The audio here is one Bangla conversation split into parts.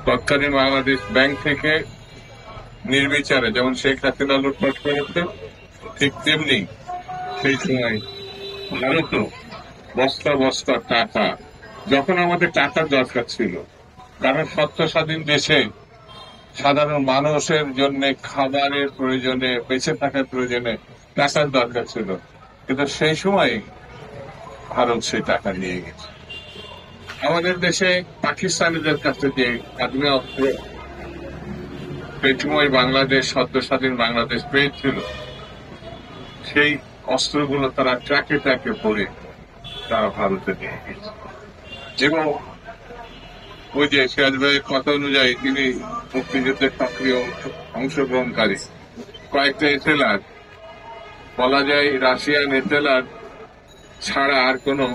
তৎকালীন বাংলাদেশ ব্যাংক থেকে নির্বিচারে যেমন শেখ হাসিনা লুটপাট করেছে, ঠিক তেমনি সেই সময় ভারতও বস্তা বস্তা টাকা, যখন আমাদের টাকার দরকার ছিল, কারণ সত্য স্বাধীন দেশে সাধারণ মানুষের জন্য খাবারের প্রয়োজনে, বেঁচে থাকার প্রয়োজনে টাকার দরকার ছিল, কিন্তু সেই সময় ভারত সেই টাকা নিয়ে গেছে। আমাদের দেশে পাকিস্তানিদের কাছে যে আগ্নেয় অস্ত্র সেই সময় বাংলাদেশ, সদ্য স্বাধীন বাংলাদেশ পেয়েছিল, সেই অস্ত্রগুলো তারা ট্রাকে ট্রাকে পড়ে তারা ভারতে নিয়ে গেছে। এবং ওই যে সিরাজ ভাইয়ের কথা অনুযায়ী তিনি মুক্তিযুদ্ধের সক্রিয় অংশগ্রহণকারী, কয়েকটা এতেলার, বলা যায় রাশিয়ান এতেলার ছাড়া আর কোনো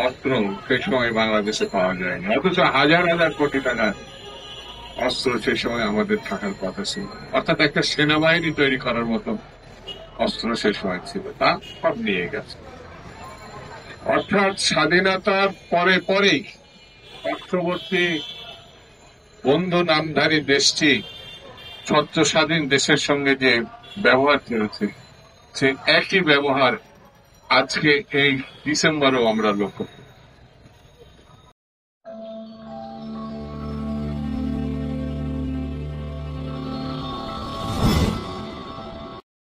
অস্ত্র সেই সময় বাংলাদেশে পাওয়া যায়নি, অথচ হাজার হাজার কোটি টাকার অস্ত্র সেই সময় আমাদের থাকার কথা ছিল। অর্থাৎ একটা সেনাবাহিনী তৈরি করার মতো অস্ত্র সেই সময় ছিল, তা সব নিয়ে গেছে। অর্থাৎ স্বাধীনতার পরে পরেই পার্শ্ববর্তী বন্ধু নামধারী দেশটি সদ্য স্বাধীন দেশের সঙ্গে যে ব্যবহার করেছে, সে একই ব্যবহার আজকে এই ডিসেম্বরেও আমরা লক্ষ্য